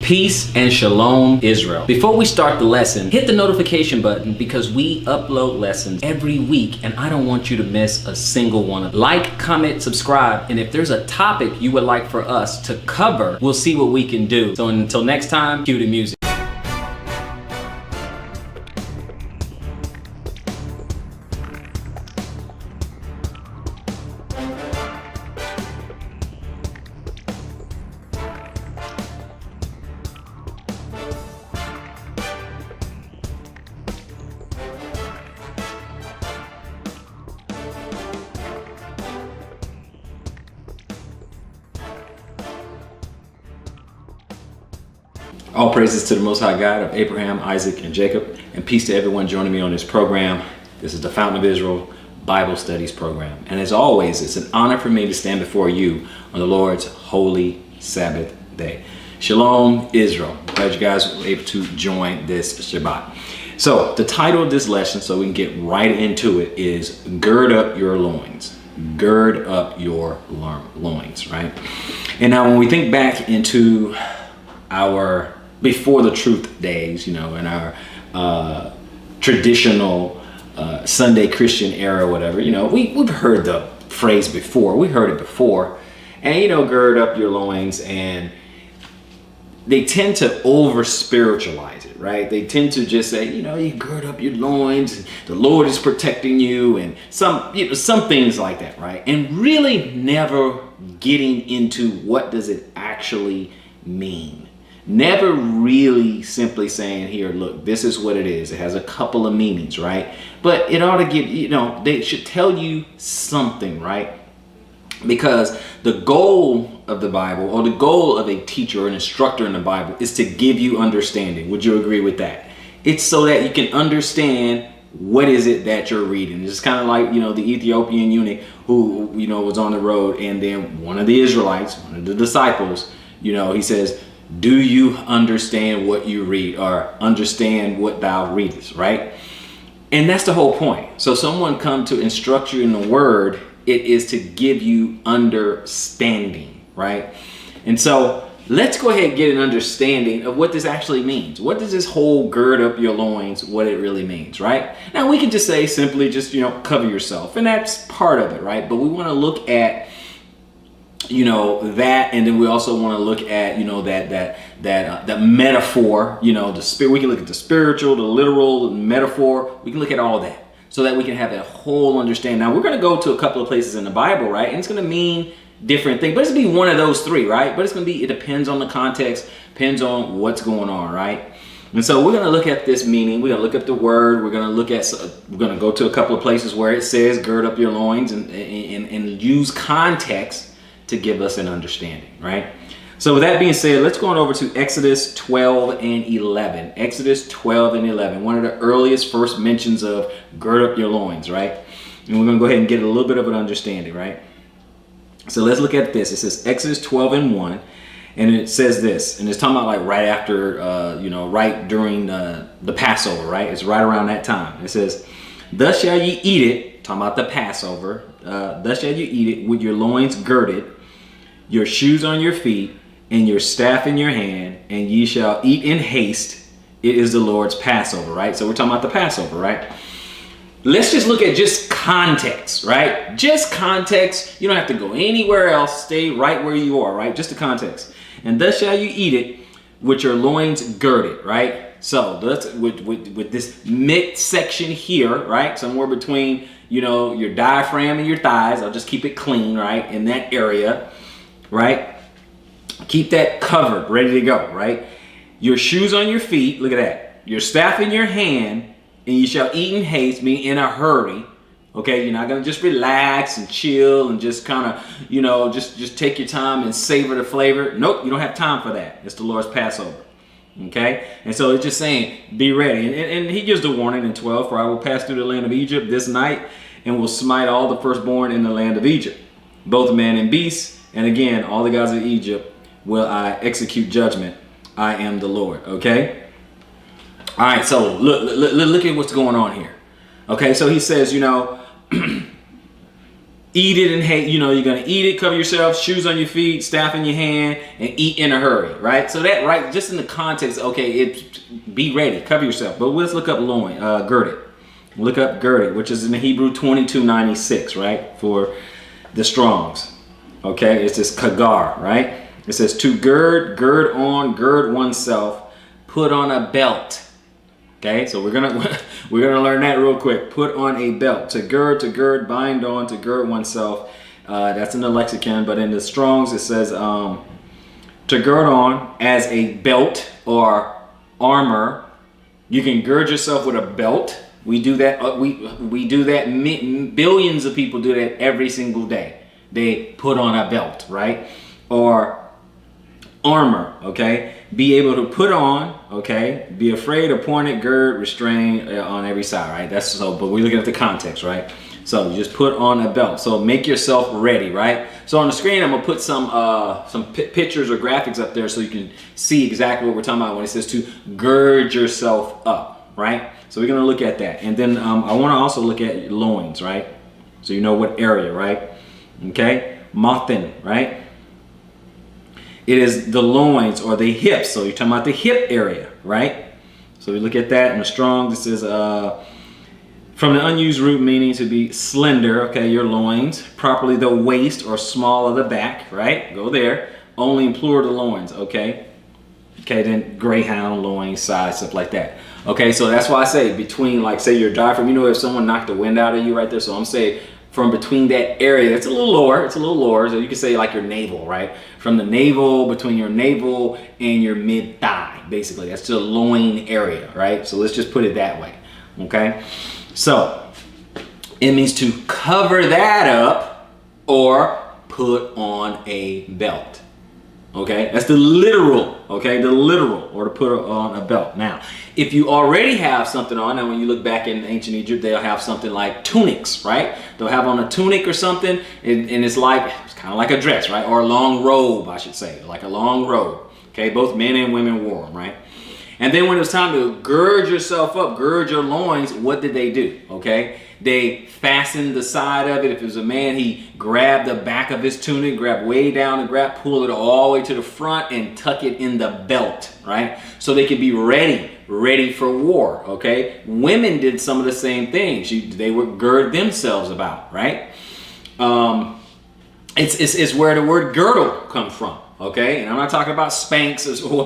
Peace and shalom, Israel. Before we start the lesson, hit the notification button because we upload lessons every week and I don't want you to miss a single one of them. Like, comment, subscribe, and if there's a topic you would like for us to cover, we'll see what we can do. So until next time, cue the music. All praises to the Most High God of Abraham, Isaac, and Jacob, and peace to everyone joining me on this program. This is the Fountain of Israel Bible Studies program. And as always, it's an honor for me to stand before you on the Lord's holy Sabbath day. Shalom, Israel. Glad you guys were able to join this Shabbat. So the title of this lesson, so we can get right into it, is Gird Up Your Loins. Gird up your loins, right? And now when we think back into our before the truth days, in our traditional Sunday Christian era, whatever, we've heard the phrase before. We heard it before. And, gird up your loins. And they tend to over spiritualize it, right? They tend to just say, you gird up your loins, and the Lord is protecting you, and some things like that, right? And really never getting into what does it actually mean. Never really simply saying, here, look, this is what it is. It has a couple of meanings, right? But it ought to give, they should tell you something, right? Because the goal of the Bible, or the goal of a teacher or an instructor in the Bible, is to give you understanding. Would you agree with that? It's so that you can understand what is it that you're reading. It's kind of like, the Ethiopian eunuch who, was on the road, and then one of the Israelites, one of the disciples, he says, do you understand what you read, or understand what thou readest, right? And that's the whole point. So someone come to instruct you in the word, it is to give you understanding, right? And so let's go ahead and get an understanding of what this actually means. What does this whole gird up your loins, what it really means, right? Now we can just say simply just, cover yourself, and that's part of it, right? But we want to look at that, and then we also want to look at that metaphor, the spirit. We can look at the spiritual, the literal, the metaphor. We can look at all that so that we can have a whole understanding. Now we're going to go to a couple of places in the Bible, right? And it's going to mean different things, but it's going to be one of those three, right? But it's going to be, it depends on the context, depends on what's going on, right? And so we're going to look at this meaning. We're going to look up the word. We're going to go to a couple of places where it says gird up your loins, and use context to give us an understanding, right? So with that being said, let's go on over to Exodus 12 and 11. Exodus 12 and 11, one of the earliest first mentions of gird up your loins, right? And we're going to go ahead and get a little bit of an understanding, right? So let's look at this. It says Exodus 12 and 1, and it says this, and it's talking about like right after, right during the Passover, right? It's right around that time. It says, thus shall ye eat it, talking about the Passover, thus shall you eat it with your loins girded, your shoes on your feet, and your staff in your hand, and ye shall eat in haste. It is the Lord's Passover, right? So we're talking about the Passover, right? Let's just look at just context, right? Just context. You don't have to go anywhere else. Stay right where you are, right? Just the context. And thus shall you eat it with your loins girded, right? So that's with this midsection here, right? Somewhere between, your diaphragm and your thighs. I'll just keep it clean, right? In that area, right? Keep that covered, ready to go, right? Your shoes on your feet, look at that. Your staff in your hand, and you shall eat in haste, meaning in a hurry. Okay, you're not gonna just relax and chill and just kind of, just take your time and savor the flavor. Nope, you don't have time for that. It's the Lord's Passover. Okay, and so it's just saying, be ready. And he gives the warning in 12, for I will pass through the land of Egypt this night, and will smite all the firstborn in the land of Egypt, both man and beast. And again, all the gods of Egypt will I execute judgment. I am the Lord. Okay. All right. So look at what's going on here. Okay. So he says, eat it and hate, you know, you're going to eat it, cover yourself, shoes on your feet, staff in your hand, and eat in a hurry, right? So that, right, just in the context, okay, be ready, cover yourself. But let's look up loin, girded. Look up girded, which is in the Hebrew 2296, right? For the Strongs. Okay, it's this kagar, right? It says to gird, gird on, gird oneself, put on a belt. Okay, so we're gonna learn that real quick. Put on a belt. To gird, bind on, to gird oneself. That's in the lexicon, but in the Strongs it says to gird on as a belt or armor. You can gird yourself with a belt. We do that. We do that. Billions of people do that every single day. They put on a belt, right? Or armor, okay? Be able to put on, okay? Be afraid, appointed, gird, restrain on every side, right? That's so, but we're looking at the context, right? So you just put on a belt. So make yourself ready, right? So on the screen, I'm gonna put some pictures or graphics up there so you can see exactly what we're talking about when it says to gird yourself up, right? So we're gonna look at that. And then I wanna also look at loins, right? So you know what area, right? Okay, mothin, right? It is the loins or the hips. So you're talking about the hip area, right? So we look at that in the Strong. This is from the unused root meaning to be slender. Okay, your loins, properly the waist or small of the back, right? Go there. Only in plural the loins. Okay. Okay, then greyhound, loins, size, stuff like that. Okay, so that's why I say between, like, say your diaphragm. You know, if someone knocked the wind out of you right there. So I'm saying from between that area, it's a little lower. It's a little lower. So you can say like your navel, right? From the navel, between your navel and your mid thigh, basically. That's the loin area, right? So let's just put it that way. Okay. So it means to cover that up or put on a belt. Okay, that's the literal, okay, the literal, or to put on a belt. Now, if you already have something on, and when you look back in ancient Egypt, they'll have something like tunics, right? They'll have on a tunic or something, and it's kind of like a dress, right? Or a long robe, I should say, like a long robe. Okay, both men and women wore them, right? And then when it was time to gird yourself up, gird your loins, what did they do? Okay, they fastened the side of it. If it was a man, he grabbed the back of his tunic, grabbed way down and pull it all the way to the front and tuck it in the belt, right? So they could be ready for war, okay? Women did some of the same things. They would gird themselves about, right? It's where the word girdle comes from. Okay, and I'm not talking about Spanx or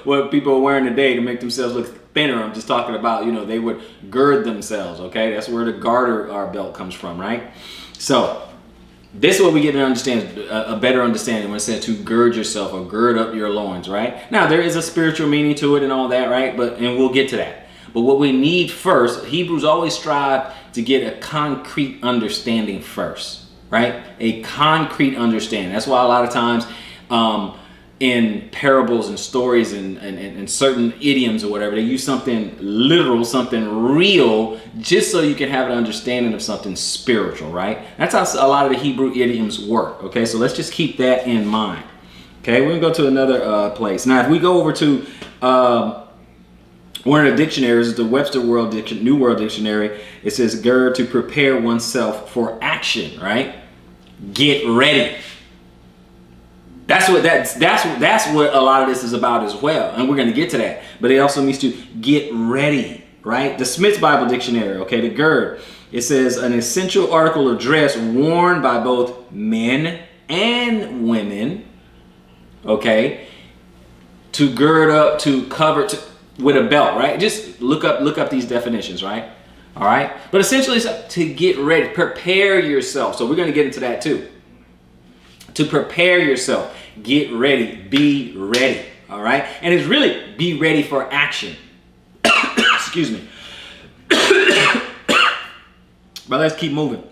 what people are wearing today to make themselves look thinner. I'm just talking about, you know, they would gird themselves. Okay, that's where the garter or belt comes from, right? So this is what we get to understand, a better understanding when it says to gird yourself or gird up your loins, right? Now there is a spiritual meaning to it and all that, right? And we'll get to that. But what we need first, Hebrews always strive to get a concrete understanding first. Right? A concrete understanding. That's why a lot of times in parables and stories and certain idioms or whatever, they use something literal, something real, just so you can have an understanding of something spiritual, right? That's how a lot of the Hebrew idioms work. Okay, so let's just keep that in mind. Okay, we're gonna go to another place. Now, if we go over to one of the dictionaries, the Webster New World Dictionary, it says gird, to prepare oneself for action, right? Get ready. That's what a lot of this is about as well, and we're going to get to that. But it also means to get ready, right? The Smith's Bible Dictionary, okay, the gird, it says an essential article of dress worn by both men and women, okay, to gird up, to cover, with a belt, right? Just look up these definitions, right? All right, but essentially it's to get ready, prepare yourself. So we're going to get into that too. To prepare yourself, get ready, be ready. All right, and it's really be ready for action. Excuse me. But let's keep moving.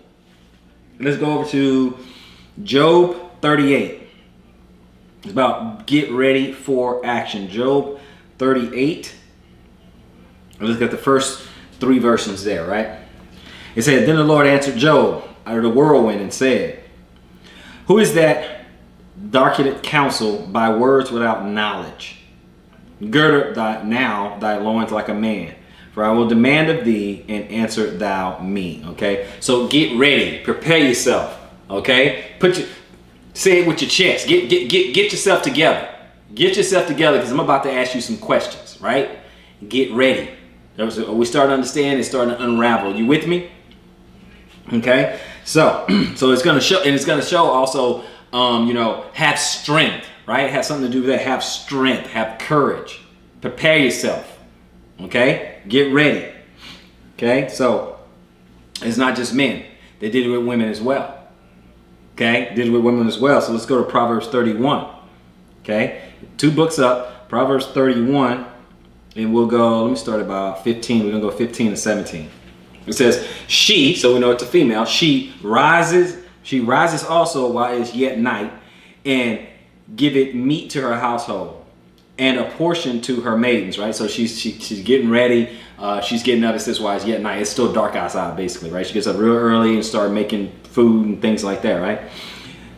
Let's go over to Job 38. It's about get ready for action. Job 38. Let's get the first 3 verses there, right? It said, then the Lord answered Job out of the whirlwind and said, who is that darkeneth counsel by words without knowledge? Gird up thy loins like a man. For I will demand of thee, and answer thou me. Okay? So get ready. Prepare yourself. Okay? Say it with your chest. Get yourself together. Get yourself together, because I'm about to ask you some questions, right? Get ready. We start to understand, it's starting to unravel. You with me? Okay? So it's gonna show, and it's gonna show also have strength, right? Have something to do with that. Have strength, have courage. Prepare yourself. Okay? Get ready. Okay? So it's not just men. They did it with women as well. Okay? Did it with women as well. So let's go to Proverbs 31. Okay? 2 books up, Proverbs 31, and we'll go, let me start about 15. We're going to go 15 to 17. It says, she, so we know it's a female, she rises also while it's yet night, and giveth meat to her household, and a portion to her maidens, right? So she's getting ready. She's getting up. It says while it's yet night. It's still dark outside, basically, right? She gets up real early and start making food and things like that, right?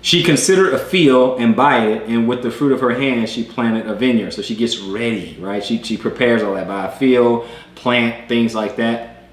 She considered a field and buy it, and with the fruit of her hand she planted a vineyard. So she gets ready, right? She prepares all that, buy a field, plant, things like that.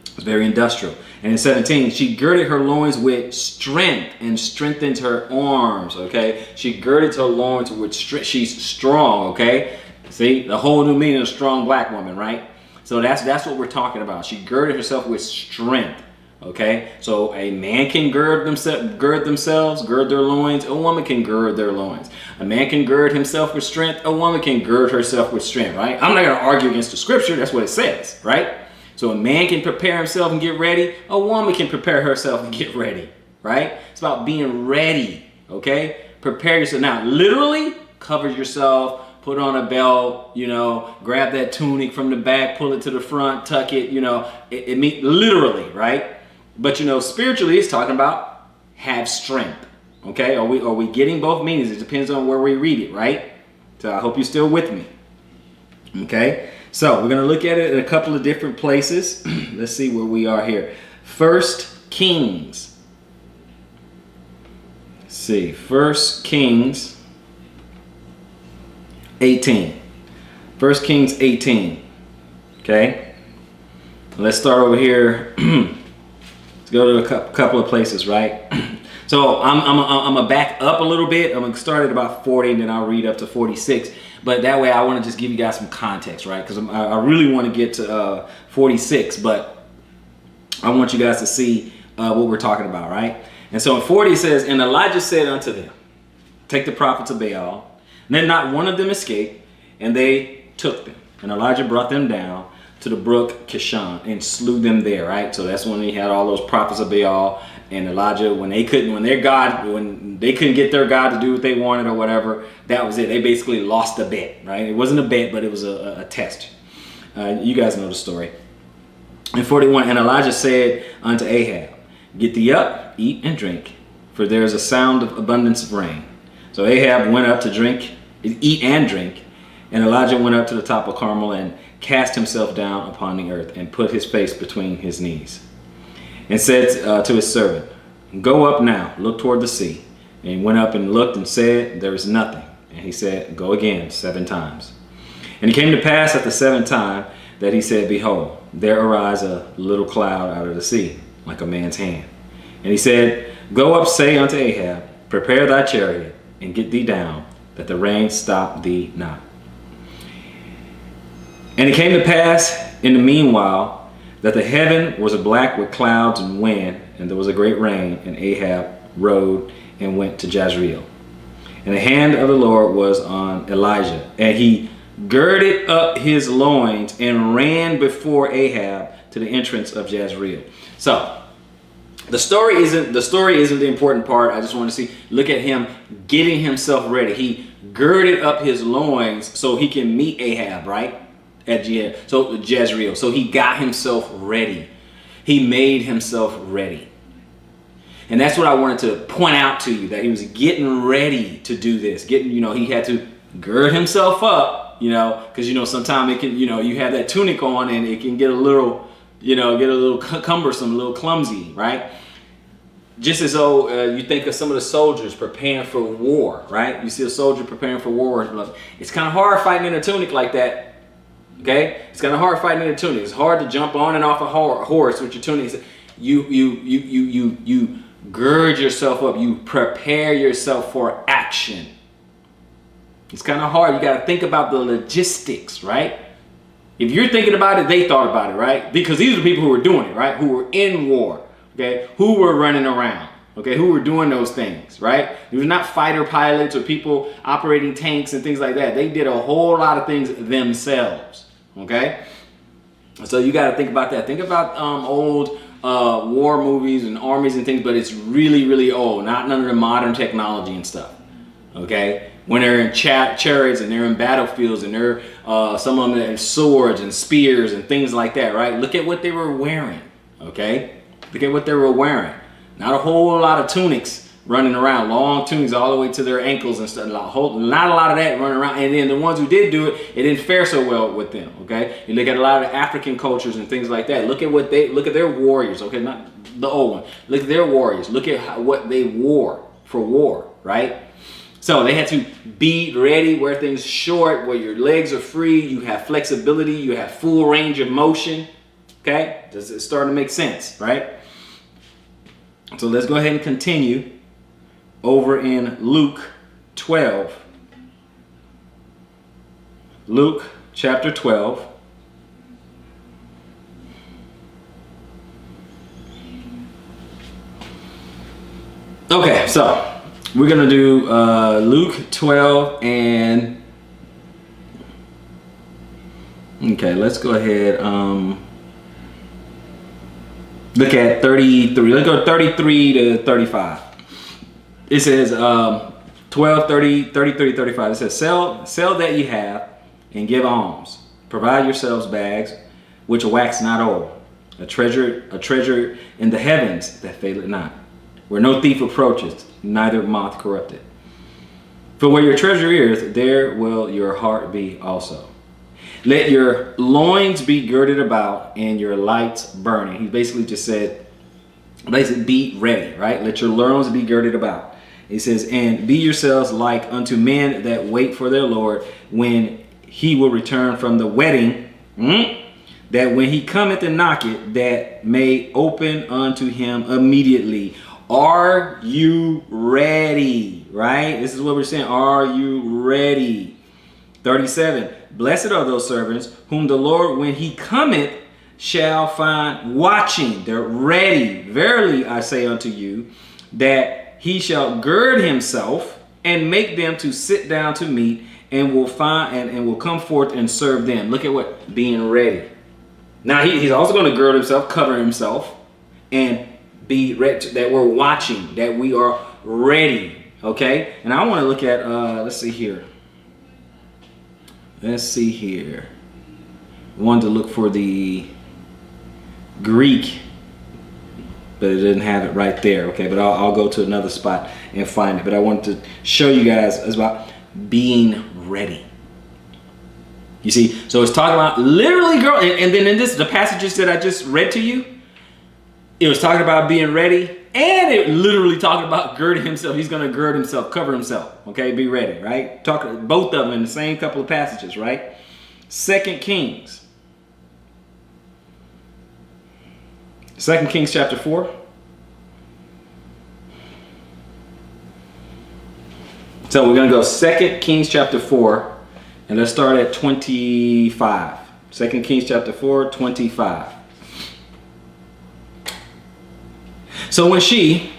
It's very industrial. And in 17, she girded her loins with strength and strengthened her arms, okay? She girded her loins with strength. She's strong, okay? See, the whole new meaning of strong black woman, right? So that's what we're talking about. She girded herself with strength. Okay, so a man can gird their loins. A woman can gird their loins. A man can gird himself with strength. A woman can gird herself with strength, right? I'm not going to argue against the scripture. That's what it says, right? So a man can prepare himself and get ready. A woman can prepare herself and get ready, right? It's about being ready, okay? Prepare yourself. Now, literally, cover yourself. Put on a belt, grab that tunic from the back, pull it to the front, tuck it, it means literally, right? But spiritually, it's talking about have strength. Okay, are we getting both meanings? It depends on where we read it, right? So I hope you're still with me. Okay, so we're gonna look at it in a couple of different places. Let's see where we are here. 1 Kings. Let's see, 1 Kings 18. 1 Kings 18. Okay, let's start over here. Go to a couple of places, right? So I'm gonna back up a little bit. I'm gonna start at about 40, and then I'll read up to 46. But that way, I want to just give you guys some context, right? Because I really want to get to 46, but I want you guys to see what we're talking about, right? And so in 40 it says, and Elijah said unto them, take the prophets of Baal. And then not one of them escaped, and they took them. And Elijah brought them down to the brook Kishon and slew them there, right? So that's when he had all those prophets of Baal, and Elijah, when they couldn't get their God to do what they wanted or whatever, that was it. They basically lost a bet, right? It wasn't a bet, but it was a test. You guys know the story. In 41, and Elijah said unto Ahab, get thee up, eat and drink, for there is a sound of abundance of rain. So Ahab went up to eat and drink, and Elijah went up to the top of Carmel and cast himself down upon the earth and put his face between his knees and said to his servant, go up now, look toward the sea. And he went up and looked and said, there is nothing. And he said, go again 7 times. And it came to pass at the 7th time that he said, behold, there arise a little cloud out of the sea, like a man's hand. And he said, go up, say unto Ahab, prepare thy chariot and get thee down, that the rain stop thee not. And it came to pass in the meanwhile that the heaven was black with clouds and wind, and there was a great rain, and Ahab rode and went to Jezreel. And the hand of the Lord was on Elijah, and he girded up his loins and ran before Ahab to the entrance of Jezreel. So the story isn't the important part. I just want to look at him getting himself ready. He girded up his loins so he can meet Ahab, right? At Jezreel. So he got himself ready. He made himself ready. And that's what I wanted to point out to you, that he was getting ready to do this. He had to gird himself up, because sometimes it can, you have that tunic on and it can get a little, cumbersome, a little clumsy, right? Just as though you think of some of the soldiers preparing for war, right? You see a soldier preparing for war. It's kind of hard fighting in a tunic like that. Okay, it's kind of hard fighting in a tunic. It's hard to jump on and off a horse with your tunic. You gird yourself up. You prepare yourself for action. It's kind of hard. You got to think about the logistics, right? If you're thinking about it, they thought about it, right? Because these are the people who were doing it, right? Who were in war, okay? Who were running around, okay? Who were doing those things, right? These were not fighter pilots or people operating tanks and things like that. They did a whole lot of things themselves, okay? So you got to think about that. Think about old war movies and armies and things, but it's really, really old. Not none of the modern technology and stuff, okay? When they're in chariots and they're in battlefields and they're some of them have swords and spears and things like that, right? Look at what they were wearing, okay? Look at what they were wearing. Not a whole lot of tunics running around, long tunics all the way to their ankles and stuff. Not a lot of that running around. And then the ones who did do it, it didn't fare so well with them, okay? You look at a lot of African cultures and things like that. Look at their warriors, okay? Not the old one. Look at their warriors. Look at what they wore for war, right? So they had to be ready, wear things short, where your legs are free, you have flexibility, you have full range of motion. Okay? It's starting to make sense, right? So let's go ahead and continue over in Luke 12. Luke chapter 12. Okay, so we're going to do Luke 12 and... Okay, let's go ahead. Look at 33. Let's go 33 to 35. It says 12, 30, 33, 35. It says, sell that ye have and give alms. Provide yourselves bags which wax not old, a treasure in the heavens that faileth not, where no thief approacheth, neither moth corrupted. For where your treasure is, there will your heart be also. Let your loins be girded about and your lights burning. He basically just said, be ready, right? Let your loins be girded about. He says, and be yourselves like unto men that wait for their Lord when he will return from the wedding, that when he cometh and knocketh, that may open unto him immediately. Are you ready? Right? This is what we're saying. Are you ready? 37. Blessed are those servants whom the Lord, when he cometh, shall find watching. They're ready. Verily I say unto you, that he shall gird himself and make them to sit down to meat, and will find and will come forth and serve them. Look at what being ready. Now he's also going to gird himself, cover himself, and be ready, that we're watching, that we are ready. Okay, and I want to look at let's see here. I wanted to look for the Greek, but it didn't have it right there. Okay, but I'll go to another spot and find it. But I wanted to show you guys about being ready. You see, so it's talking about literally, girl, and then in the passages that I just read to you, it was talking about being ready, and it literally talking about girding himself. He's going to gird himself, cover himself. Okay, be ready, right? Talk both of them in the same couple of passages, right? 2 Kings. 2 Kings chapter 4. So we're going to go 2 Kings chapter 4, and let's start at 25. 2 Kings chapter 4, 25. So she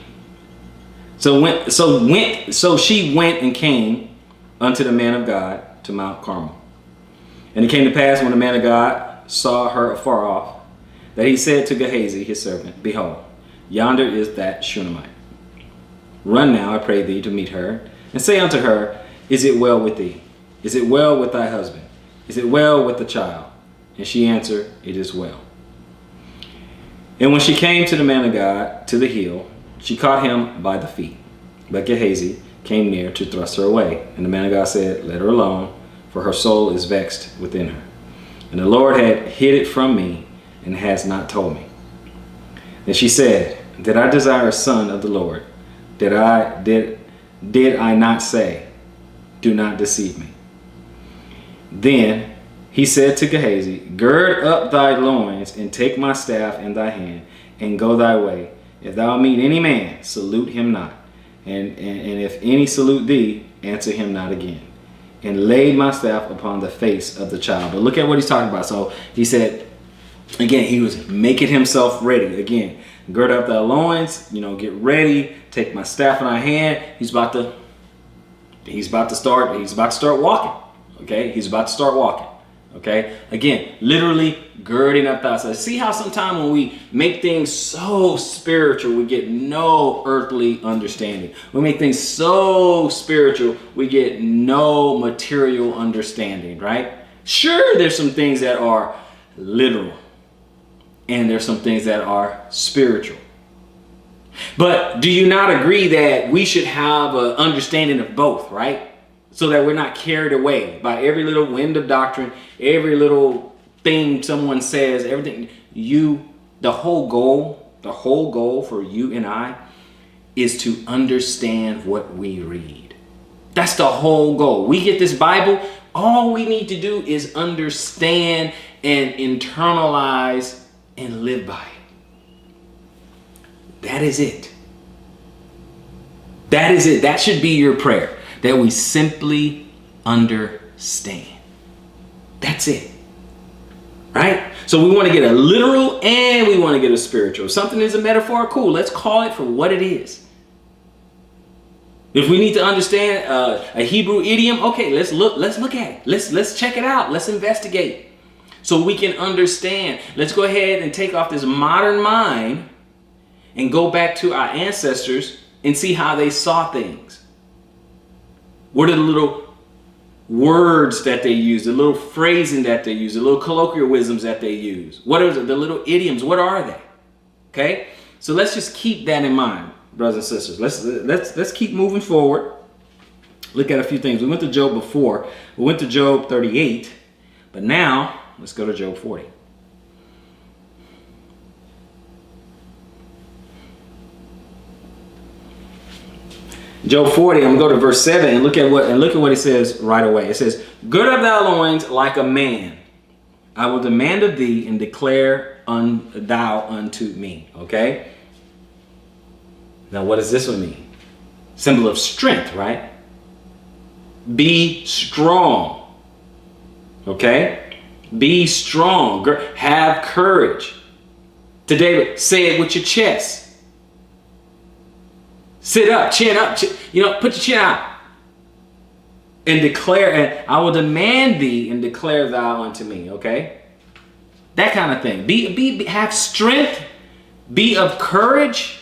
went and came unto the man of God to Mount Carmel. And it came to pass, when the man of God saw her afar off, that he said to Gehazi his servant, Behold, yonder is that Shunammite. Run now, I pray thee, to meet her, and say unto her, Is it well with thee? Is it well with thy husband? Is it well with the child? And she answered, It is well. And when she came to the man of God, to the hill, she caught him by the feet. But Gehazi came near to thrust her away. And the man of God said, Let her alone, for her soul is vexed within her. And the Lord had hid it from me, and has not told me. And she said, Did I desire a son of the Lord? Did I not say, Do not deceive me? Then he said to Gehazi, gird up thy loins, and take my staff in thy hand, and go thy way. If thou meet any man, salute him not. And if any salute thee, answer him not again. And laid my staff upon the face of the child. But look at what he's talking about. So he said, again, he was making himself ready. Again, gird up thy loins, get ready, take my staff in thy hand. He's about to start walking. Okay, he's about to start walking. Okay, again, literally girding up thyself. See how sometimes when we make things so spiritual, we get no earthly understanding. We make things so spiritual, we get no material understanding, right? Sure, there's some things that are literal, and there's some things that are spiritual. But do you not agree that we should have an understanding of both, right? So that we're not carried away by every little wind of doctrine, every little thing someone says, everything. The whole goal for you and I is to understand what we read. That's the whole goal. We get this Bible, all we need to do is understand and internalize and live by it. That is it. That is it. That should be your prayer. That we simply understand. That's it. Right? So we want to get a literal and we want to get a spiritual. If something is a metaphor, cool. Let's call it for what it is. If we need to understand a Hebrew idiom, okay, let's look at it. Let's check it out. Let's investigate. So we can understand. Let's go ahead and take off this modern mind and go back to our ancestors and see how they saw things. What are the little words that they use, the little phrasing that they use, the little colloquialisms that they use? What are the little idioms? What are they? Okay? So let's just keep that in mind, brothers and sisters. Let's keep moving forward. Look at a few things. We went to Job before. We went to Job 38, but now let's go to Job 40. Job 40, I'm gonna go to verse 7 and look at what it says right away. It says, gird up thy loins like a man. I will demand of thee and declare thou unto me. Okay? Now what does this one mean? Symbol of strength, right? Be strong. Okay? Be strong. Have courage. To David, say it with your chest. Sit up, chin up, put your chin out. And declare, and I will demand thee and declare thou unto me, okay? That kind of thing. Have strength, be of courage.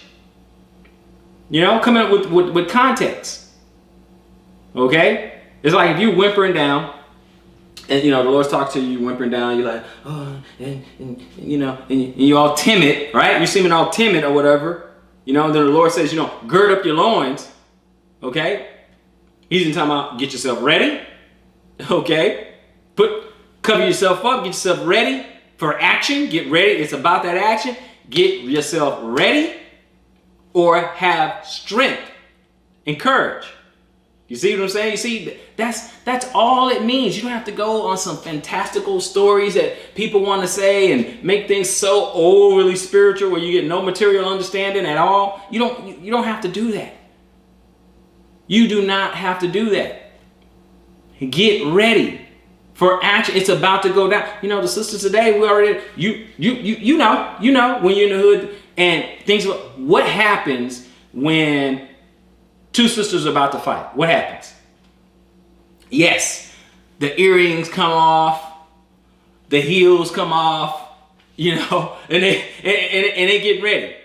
Come up with context. Okay? It's like if you're whimpering down, and the Lord's talking to you, whimpering down, you're like, oh, and you're all timid, right? You're seeming all timid or whatever. And then the Lord says, gird up your loins. Okay? He's talking about get yourself ready. Okay? Cover yourself up, get yourself ready for action. Get ready. It's about that action. Get yourself ready or have strength and courage. You see what I'm saying? You see, that's all it means. You don't have to go on some fantastical stories that people want to say and make things so overly spiritual where you get no material understanding at all. You don't have to do that. You do not have to do that. Get ready for action. It's about to go down. The sisters today, we already you know when you're in the hood and things. What happens when two sisters are about to fight? What happens? Yes, the earrings come off, the heels come off, and they get ready.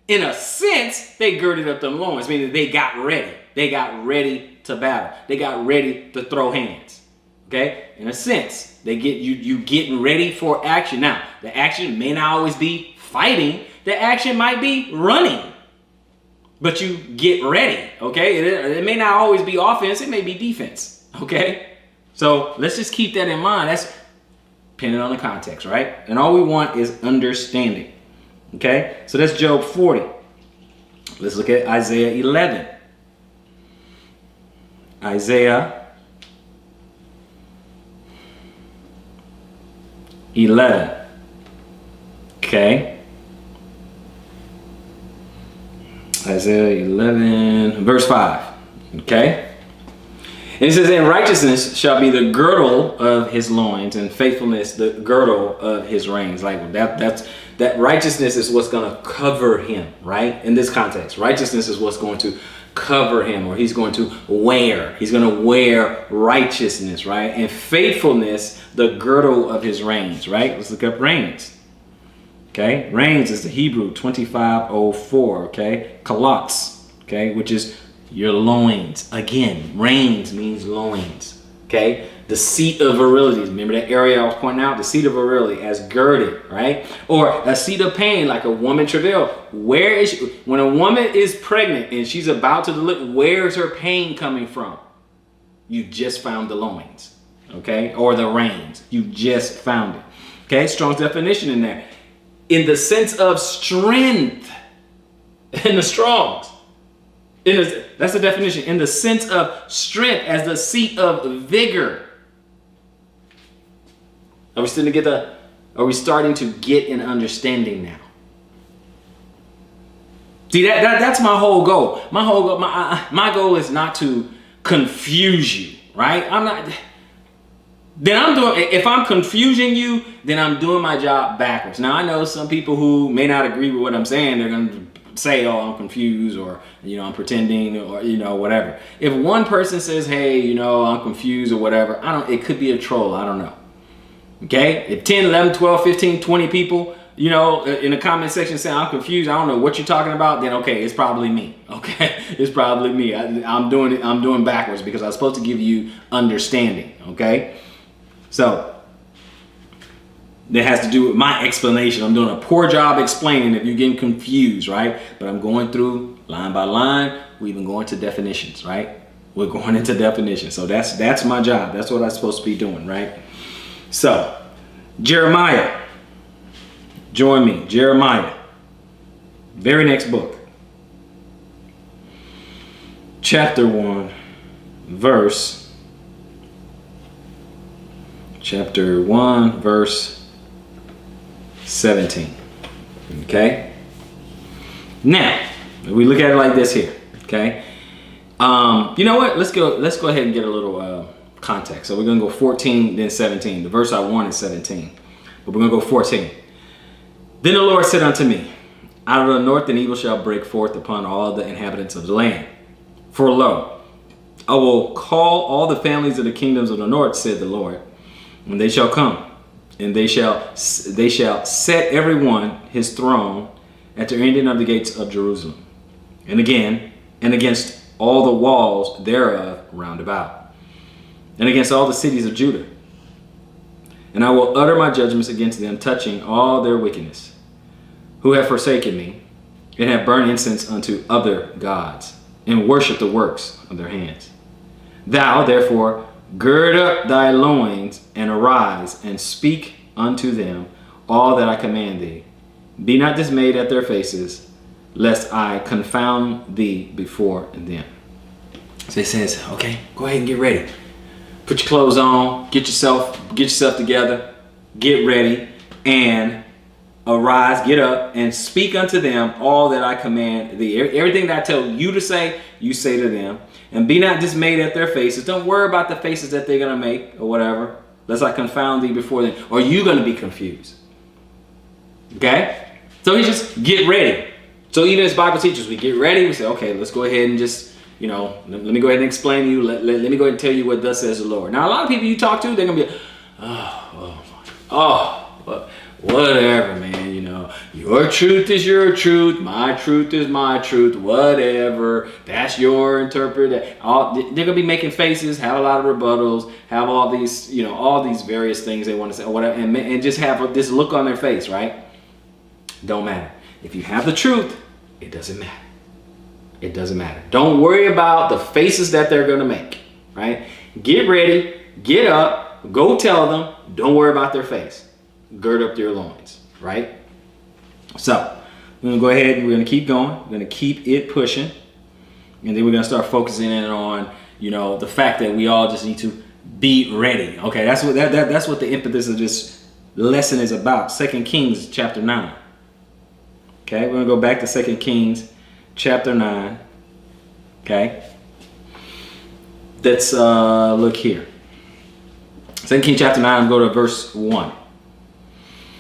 In a sense, they girded up them loins, meaning they got ready. They got ready to battle. They got ready to throw hands. Okay? In a sense, they get you getting ready for action. Now, the action may not always be fighting. The action might be running. But you get ready, okay? It may not always be offense. It may be defense, okay? So let's just keep that in mind. That's depending on the context, right? And all we want is understanding, okay? So that's Job 40. Let's look at Isaiah 11. Isaiah 11. Okay. Isaiah 11, verse 5. Okay. And it says, and righteousness shall be the girdle of his loins, and faithfulness the girdle of his reins. Like that righteousness is what's going to cover him, right? In this context, righteousness is what's going to cover him, or he's going to wear. He's going to wear righteousness, right? And faithfulness, the girdle of his reins, right? Let's look up reins. Okay, reins is the Hebrew 2504. Okay, kalats, okay, which is your loins. Again, reins means loins. Okay, the seat of virility. Remember that area I was pointing out? The seat of virility as girded, right? Or a seat of pain, like a woman travail. Where is she? When a woman is pregnant and she's about to deliver, where's her pain coming from? You just found the loins, okay, or the reins. You just found it. Okay, Strong's definition in there. In the sense of strength, in the Strong's. That's the definition. In the sense of strength as the seat of vigor. Are we starting to get an understanding now? See, that's my whole goal. My goal is not to confuse you, right? If I'm confusing you, then I'm doing my job backwards. Now, I know some people who may not agree with what I'm saying. They're going to say, oh, I'm confused, or, I'm pretending, or, whatever. If one person says, hey, I'm confused or whatever, it could be a troll. I don't know. Okay. If 10, 11, 12, 15, 20 people, in the comment section say I'm confused, I don't know what you're talking about, then okay, it's probably me. Okay. It's probably me. I'm doing backwards because I was supposed to give you understanding. Okay. So that has to do with my explanation. I'm doing a poor job explaining if you're getting confused, right? But I'm going through line by line. We're even going to definitions, right? We're going into definitions. So that's my job. That's what I'm supposed to be doing, right? So Jeremiah, join me. Jeremiah, very next book, chapter 1, verse 17. Okay. Now, if we look at it like this here. Okay. You know what? Let's go ahead and get a little context. So we're gonna go 14, then 17. The verse I want is 17, but we're gonna go 14. Then the Lord said unto me, out of the north an evil shall break forth upon all the inhabitants of the land. For lo, I will call all the families of the kingdoms of the north, said the Lord. And they shall come, and they shall set every one his throne at the ending of the gates of Jerusalem, and again, and against all the walls thereof round about, and against all the cities of Judah. And I will utter my judgments against them, touching all their wickedness, who have forsaken me, and have burned incense unto other gods, and worshipped the works of their hands. Thou, therefore, gird up thy loins, and arise, and speak unto them all that I command thee. Be not dismayed at their faces, lest I confound thee before them. So he says, okay, go ahead and get ready. Put your clothes on, get yourself together, get ready, and arise, get up, and speak unto them all that I command thee. Everything that I tell you to say, you say to them. And be not dismayed at their faces. Don't worry about the faces that they're going to make or whatever, lest I confound thee before them. Or you're going to be confused. Okay? So he just get ready. So even as Bible teachers, we get ready. We say, okay, let's go ahead and just, let me go ahead and explain to you. Let me go ahead and tell you what thus says the Lord. Now, a lot of people you talk to, they're going to be, whatever, man. Your truth is your truth. My truth is my truth. Whatever. That's your interpretation. They're going to be making faces, have a lot of rebuttals, have all these, all these various things they want to say, or whatever, and just have this look on their face, right? Don't matter. If you have the truth, it doesn't matter. It doesn't matter. Don't worry about the faces that they're going to make, right? Get ready, get up, go tell them, don't worry about their face. Gird up your loins, right? So we're going to go ahead and we're going to keep going. We're going to keep it pushing. And then we're going to start focusing in on, the fact that we all just need to be ready. Okay, that's what the impetus of this lesson is about. 2 Kings chapter 9. Okay, we're going to go back to 2 Kings chapter 9. Okay. Let's look here. 2 Kings chapter 9, go to verse 1.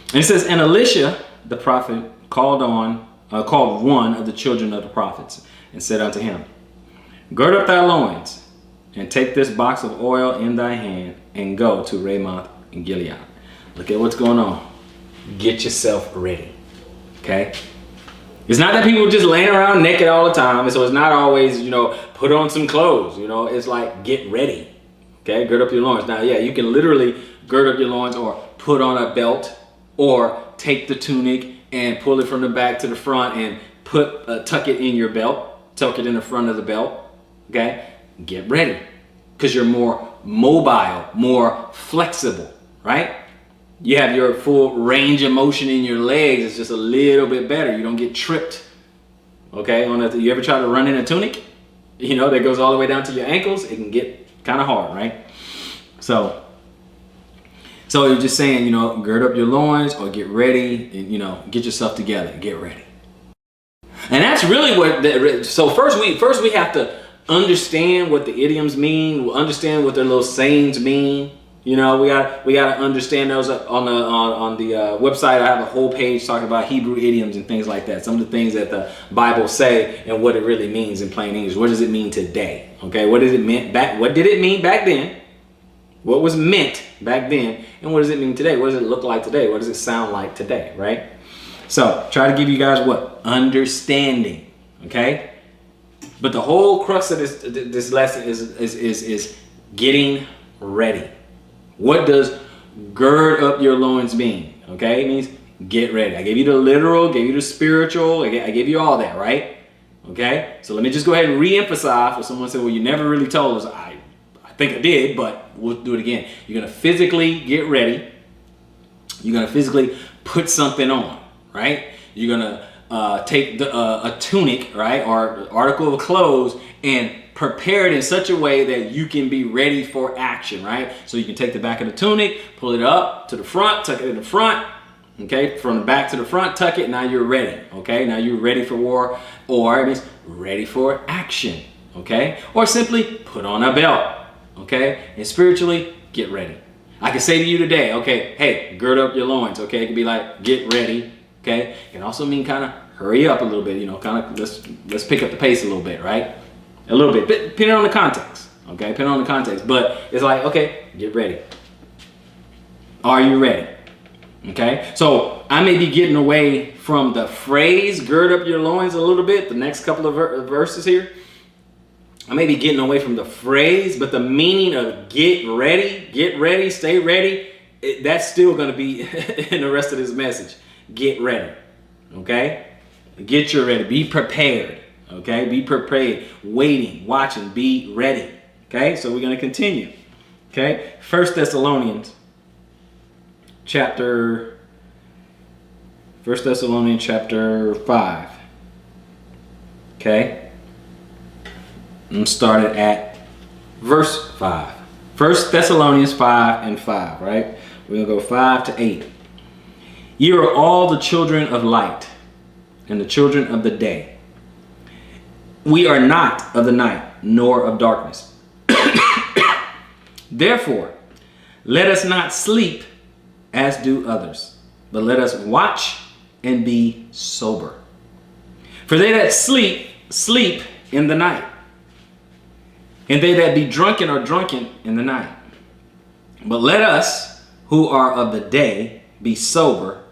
And it says, and Elisha the prophet called one of the children of the prophets and said unto him, gird up thy loins and take this box of oil in thy hand and go to Ramoth in Gilead. Look at what's going on. Get yourself ready. Okay. It's not that people just laying around naked all the time. So it's not always, put on some clothes. It's like, get ready. Okay, gird up your loins. Now, yeah, you can literally gird up your loins or put on a belt or take the tunic and pull it from the back to the front and tuck it in your belt, tuck it in the front of the belt. Okay, get ready because you're more mobile, more flexible, right? You have your full range of motion in your legs. It's just a little bit better. You don't get tripped. Okay, you ever try to run in a tunic? That goes all the way down to your ankles. It can get kind of hard, right? So you're just saying, gird up your loins or get ready and, get yourself together, get ready. And that's really so first we have to understand what the idioms mean. We'll understand what their little sayings mean. We gotta understand those on the website. I have a whole page talking about Hebrew idioms and things like that. Some of the things that the Bible say and what it really means in plain English. What does it mean today? Okay, what did it mean back then? What was meant back then, and what does it mean today? What does it look like today? What does it sound like today? Right? So try to give you guys what? Understanding. Okay. But the whole crux of this lesson is getting ready. What does gird up your loins mean? Okay, it means get ready. I gave you the literal, gave you the spiritual, I gave you all that, right? Okay, so let me just go ahead and re-emphasize for someone said, well, you never really told us. I think I did, but we'll do it again. You're going to physically get ready. You're going to physically put something on, right? You're going to take a tunic, right, or article of clothes and prepare it in such a way that you can be ready for action, right? So you can take the back of the tunic, pull it up to the front, tuck it in the front, okay? From the back to the front, tuck it, now you're ready, okay? Now you're ready for war, or it means ready for action, okay? Or simply put on a belt, okay? And spiritually, get ready. I can say to you today, okay, hey, gird up your loins, okay? It can be like, get ready, okay? It can also mean kind of hurry up a little bit, kind of let's pick up the pace a little bit, right? A little bit, depending on the context, okay? Depending on the context, but it's like, okay, get ready. Are you ready? Okay, so I may be getting away from the phrase, gird up your loins a little bit, the next couple of verses here. I may be getting away from the phrase, but the meaning of get ready, stay ready, that's still going to be in the rest of this message. Get ready, okay? Get you ready, be prepared. Okay, be prepared, waiting, watching, be ready. Okay, so we're going to continue. Okay, 1 Thessalonians chapter 5. Okay, I'm started at verse 5. 1 Thessalonians 5 and 5, right? We're going to go 5 to 8. Ye are all the children of light and the children of the day. We are not of the night, nor of darkness. Therefore, let us not sleep as do others, but let us watch and be sober. For they that sleep, sleep in the night, and they that be drunken are drunken in the night. But let us, who are of the day, be sober,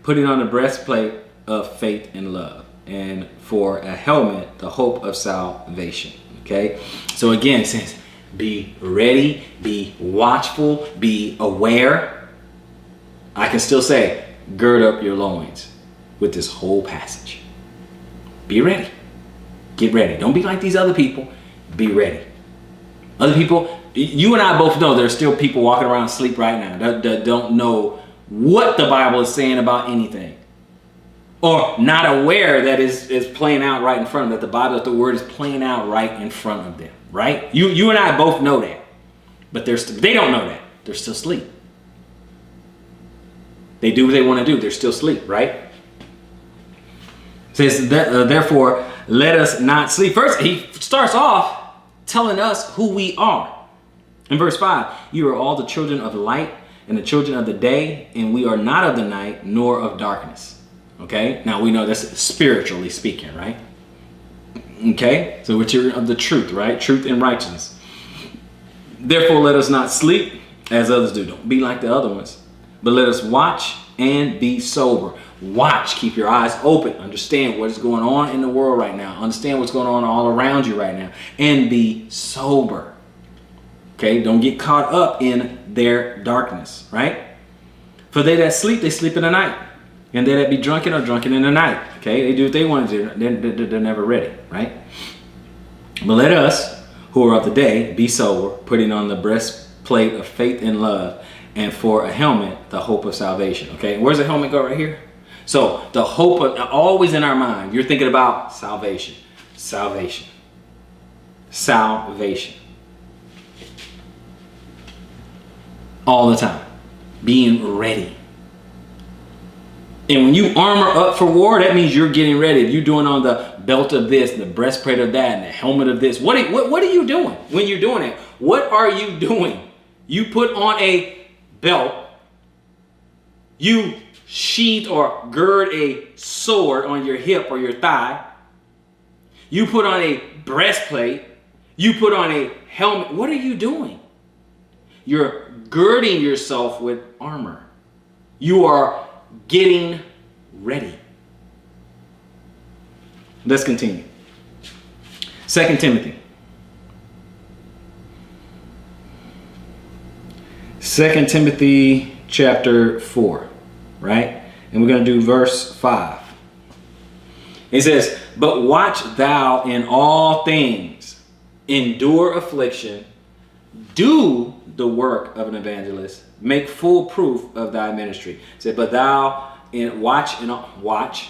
putting on the breastplate of faith and love, and for a helmet, the hope of salvation. Okay, so again, it says be ready, be watchful, be aware. I can still say gird up your loins with this whole passage. Be ready, get ready. Don't be like these other people. Be ready. Other people, you and I both know there's still people walking around asleep right now that don't know what the Bible is saying about anything, or not aware that is playing out right in front of them, that the Bible, that the word is playing out right in front of them, right? You and I both know that, but they don't know that. They're still asleep. They do what they want to do. They're still asleep, right? It says, therefore, let us not sleep. First, he starts off telling us who we are. In verse 5, you are all the children of light and the children of the day, and we are not of the night nor of darkness. Okay? Now, we know that's spiritually speaking, right? Okay? So we're children of the truth, right? Truth and righteousness. Therefore, let us not sleep as others do. Don't be like the other ones. But let us watch and be sober. Watch, keep your eyes open, understand what is going on in the world right now, understand what's going on all around you right now, and be sober. Okay, don't get caught up in their darkness, right? For they that sleep, they sleep in the night, and they that be drunken are drunken in the night. Okay, they do what they want to do, they're never ready, right? But let us, who are of the day, be sober, putting on the breastplate of faith and love, and for a helmet, the hope of salvation. Okay, where's the helmet go? Right here. So the hope of, always in our mind, you're thinking about salvation, salvation, salvation. All the time, being ready. And when you armor up for war, that means you're getting ready. If you're doing on the belt of this, the breastplate of that, and the helmet of this, what are you doing when you're doing it? What are you doing? You put on a belt, you sheath or gird a sword on your hip or your thigh, you put on a breastplate, you put on a helmet. What are you doing? You're girding yourself with armor. You are getting ready. Let's continue. 2 Timothy. 2 Timothy chapter 4, right? And we're going to do verse 5. It says, but watch thou in all things, endure affliction, do the work of an evangelist, make full proof of thy ministry. It said, but thou watch,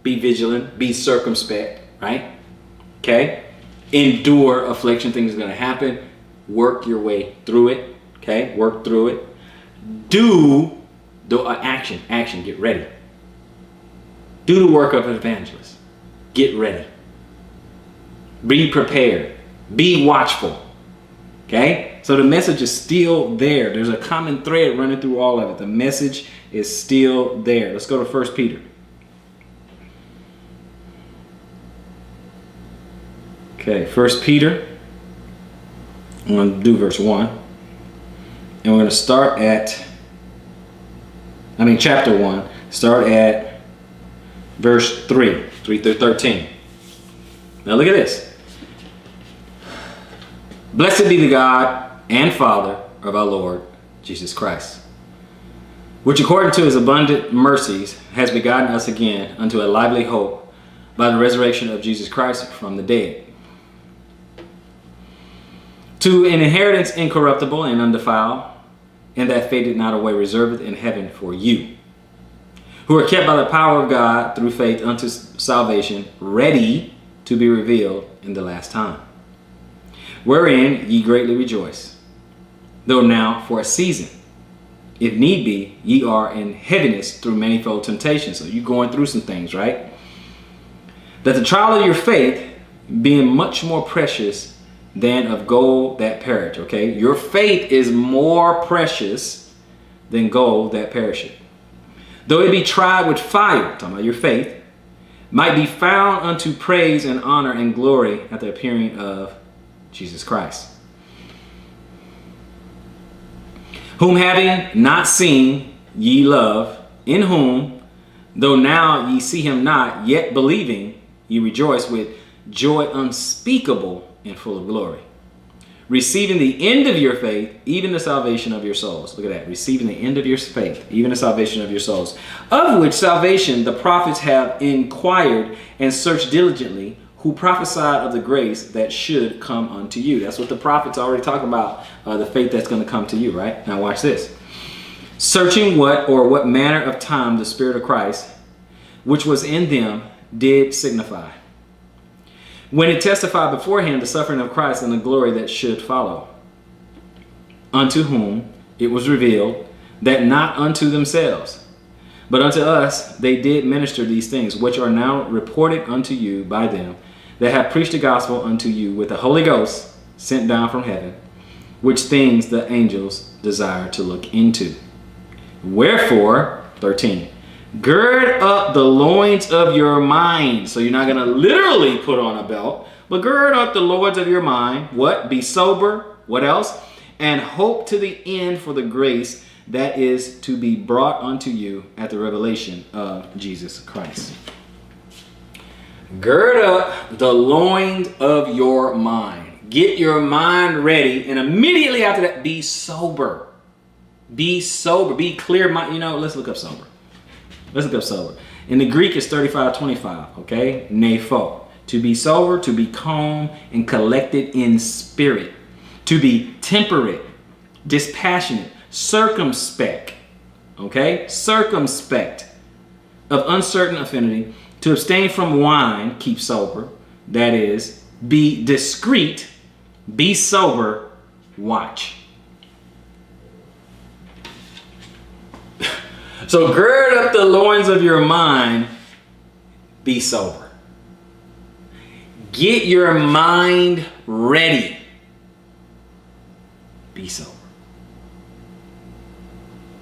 be vigilant, be circumspect, right? Okay? Endure affliction, things are going to happen. Work your way through it. Okay? Work through it. Do the action, get ready. Do the work of an evangelist. Get ready. Be prepared. Be watchful. Okay? So the message is still there. There's a common thread running through all of it. The message is still there. Let's go to 1 Peter. Okay, 1 Peter. I'm going to do verse 1. And we're going to start at, chapter 1. Start at verse 3 through 13. Now look at this. Blessed be the God and Father of our Lord Jesus Christ, which according to his abundant mercies has begotten us again unto a lively hope by the resurrection of Jesus Christ from the dead, to an inheritance incorruptible and undefiled, and that fadeth not away, reserved in heaven for you, who are kept by the power of God through faith unto salvation, ready to be revealed in the last time. Wherein ye greatly rejoice, though now for a season, if need be, ye are in heaviness through manifold temptations. So you're going through some things, right? That the trial of your faith, being much more precious than of gold that perish. Okay, your faith is more precious than gold that perisheth, though it be tried with fire, talking about your faith, might be found unto praise and honor and glory at the appearing of Jesus Christ, whom having not seen ye love, in whom, though now ye see him not, yet believing, ye rejoice with joy unspeakable and full of glory, receiving the end of your faith, even the salvation of your souls. Look at that. Receiving the end of your faith, even the salvation of your souls, of which salvation the prophets have inquired and searched diligently, who prophesied of the grace that should come unto you. That's what the prophets already talk about, the faith that's going to come to you, right? Now watch this. Searching what manner of time the Spirit of Christ, which was in them, did signify, when it testified beforehand the suffering of Christ and the glory that should follow, unto whom it was revealed that not unto themselves, But unto us they did minister these things, which are now reported unto you by them that have preached the gospel unto you with the Holy Ghost sent down from heaven, which things the angels desire to look into. Wherefore, 13, gird up the loins of your mind. So you're not going to literally put on a belt, but gird up the loins of your mind. What? Be sober. What else? And hope to the end for the grace that is to be brought unto you at the revelation of Jesus Christ. Gird up the loins of your mind. Get your mind ready. And immediately after that, be sober. Be sober. Be clear. Let's look up sober. Let's look up sober. In the Greek, it's 35:25. Okay? Nepho. To be sober, to be calm and collected in spirit. To be temperate, dispassionate, circumspect. Okay? Circumspect. Of uncertain affinity. To abstain from wine, keep sober. That is, be discreet, be sober, watch. So gird up the loins of your mind, be sober. Get your mind ready. Be sober.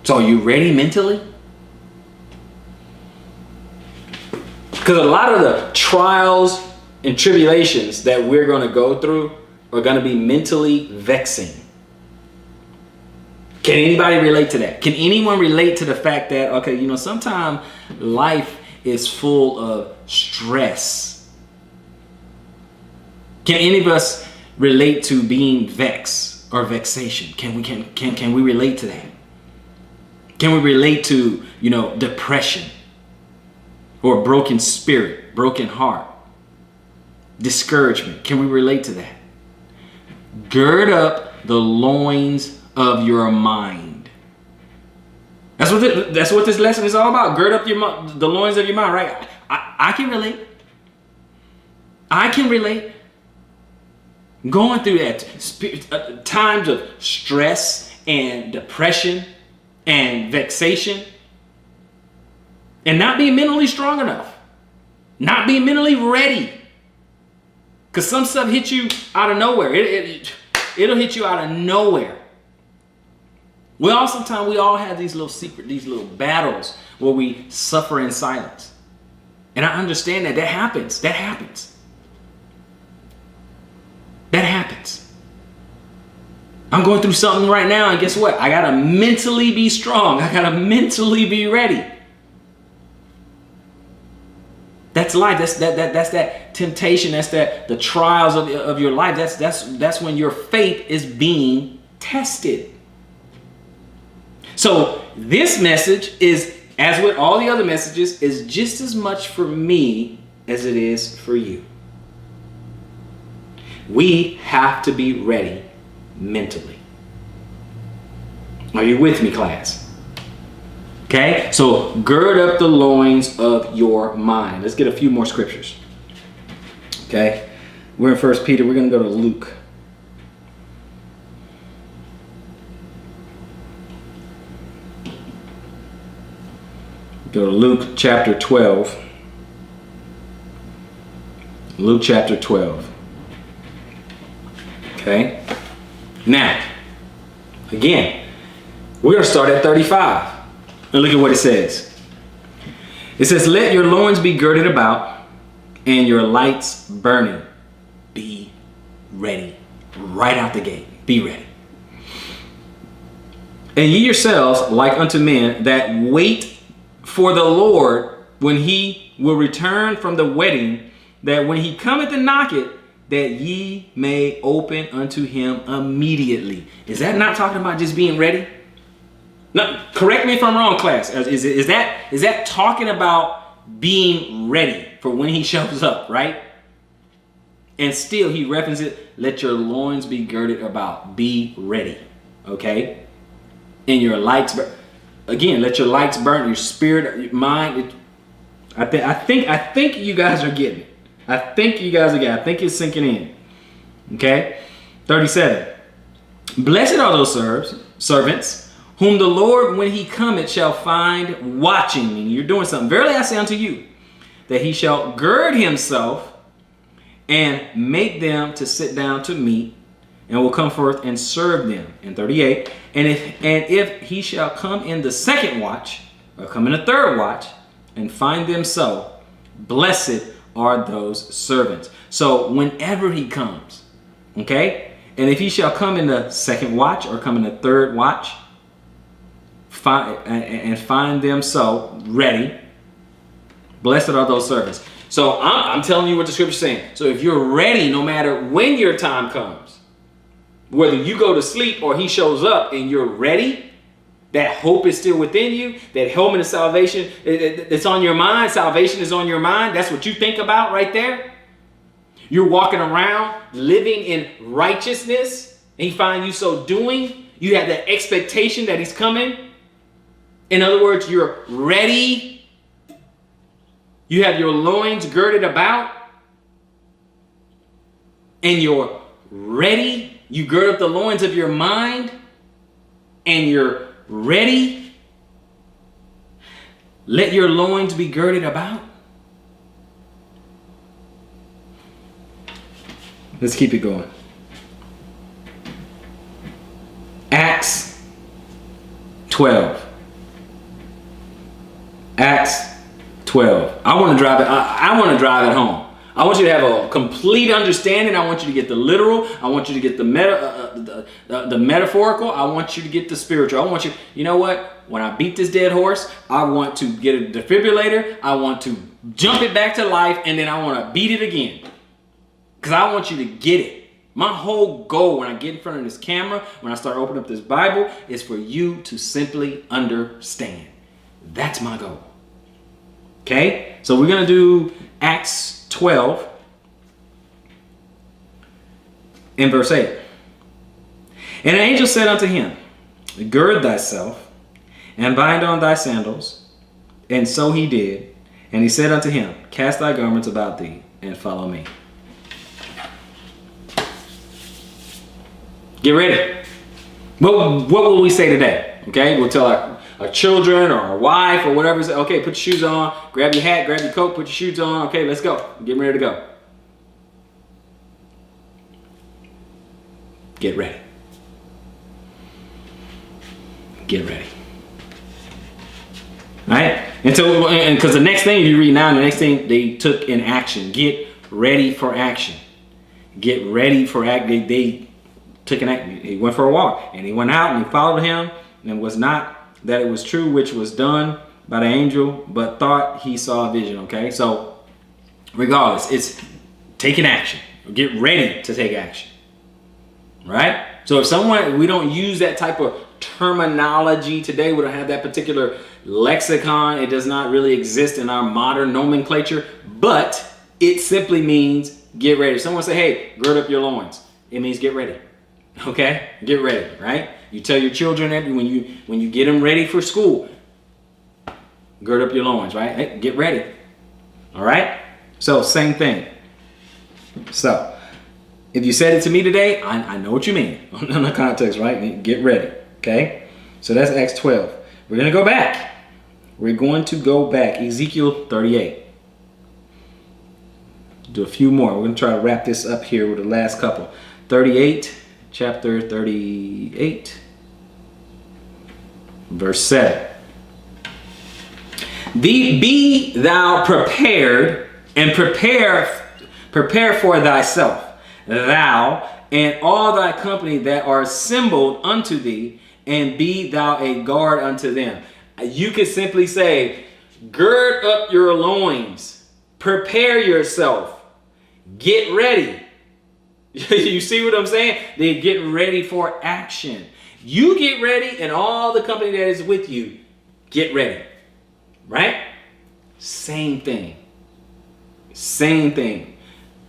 So are you ready mentally? Because a lot of the trials and tribulations that we're going to go through are going to be mentally vexing. Can anybody relate to that? Can anyone relate to the fact that, okay, sometimes life is full of stress? Can any of us relate to being vexed or vexation? Can we relate to that? Can we relate to, depression? Or broken spirit, broken heart, discouragement? Can we relate to that? Gird up the loins of your mind. That's what this lesson is all about. Gird up the loins of your mind, right? I can relate. I can relate. Going through that times of stress and depression and vexation. And not being mentally strong enough. Not being mentally ready. Because some stuff hits you out of nowhere. It'll hit you out of nowhere. Sometimes we all have these little battles where we suffer in silence. And I understand that happens. That happens. That happens. I'm going through something right now, and guess what? I gotta mentally be strong. I gotta mentally be ready. That's life. That's that temptation. That's the trials of your life. That's when your faith is being tested. So this message is, as with all the other messages, is just as much for me as it is for you. We have to be ready mentally. Are you with me, class? Okay, so gird up the loins of your mind. Let's get a few more scriptures. Okay, we're in 1 Peter. We're going to go to Luke. Go to Luke chapter 12. Luke chapter 12. Okay, now, again, we're going to start at 35. And look at what it says. It says, let your loins be girded about and your lights burning. Be ready. Right out the gate. Be ready. And ye yourselves like unto men that wait for the Lord when he will return from the wedding, that when he cometh and knocketh, that ye may open unto him immediately. Is that not talking about just being ready? No, correct me if I'm wrong, class. Is that talking about being ready for when he shows up, right? And still he references it, let your loins be girded about. Be ready, okay? And your lights burn. Again, let your lights burn, your spirit, your mind. I think you guys are getting it. I think you guys are getting it. I think it's sinking in. Okay? 37. Blessed are those servants whom the Lord, when he cometh, shall find watching, meaning you're doing something. Verily I say unto you, that he shall gird himself and make them to sit down to meat, and will come forth and serve them. In 38, and if he shall come in the second watch, or come in the third watch, and find them so, blessed are those servants. So whenever he comes, okay, and if he shall come in the second watch or come in the third watch, find them so ready, blessed are those servants. So I'm telling you what the scripture is saying. So if you're ready, no matter when your time comes, whether you go to sleep or he shows up and you're ready, that hope is still within you, that helmet of salvation, it's on your mind, salvation is on your mind, that's what you think about right there. You're walking around living in righteousness, and he finds you so doing. You have that expectation that he's coming. In other words, you're ready. You have your loins girded about, and you're ready. You gird up the loins of your mind, and you're ready. Let your loins be girded about. Let's keep it going. Acts 12. Acts 12. I want to drive it. I want to drive it home. I want you to have a complete understanding. I want you to get the literal. I want you to get the metaphorical. I want you to get the spiritual. I want you. You know what? When I beat this dead horse, I want to get a defibrillator. I want to jump it back to life, and then I want to beat it again. Because I want you to get it. My whole goal when I get in front of this camera, when I start opening up this Bible, is for you to simply understand. That's my goal. Okay? So we're going to do Acts 12 in verse 8. And an angel said unto him, gird thyself and bind on thy sandals. And so he did. And he said unto him, cast thy garments about thee and follow me. Get ready. What will we say today? Okay, we'll tell our children or our wife or whatever. Say, okay, put your shoes on, grab your hat, grab your coat, put your shoes on. Okay, let's go. Get ready to go. Get ready. Get ready. All right? And because the next thing you read now, the next thing they took in action. Get ready for action. Get ready for action. They took an action. He went for a walk, and he went out and he followed him, and it was not that it was true which was done by the angel, but thought he saw a vision. Okay, so regardless, it's taking action. Get ready to take action. Right? So if we don't use that type of terminology today, we don't have that particular lexicon. It does not really exist in our modern nomenclature, but it simply means get ready. If someone say, hey, gird up your loins, it means get ready. Okay, get ready, right? You tell your children that when you get them ready for school, gird up your loins, right? Hey, get ready. All right. So same thing. So if you said it to me today, I know what you mean on the context, right? Get ready. Okay. So that's Acts 12. We're gonna go back. We're going to go back. Ezekiel 38. Do a few more. We're gonna try to wrap this up here with the last couple. 38. Chapter 38, verse 7. Be thou prepared, and prepare for thyself, thou and all thy company that are assembled unto thee, and be thou a guard unto them. You could simply say, gird up your loins, prepare yourself, get ready. You see what I'm saying? They're getting ready for action. You get ready, and all the company that is with you, get ready. Right? Same thing. Same thing.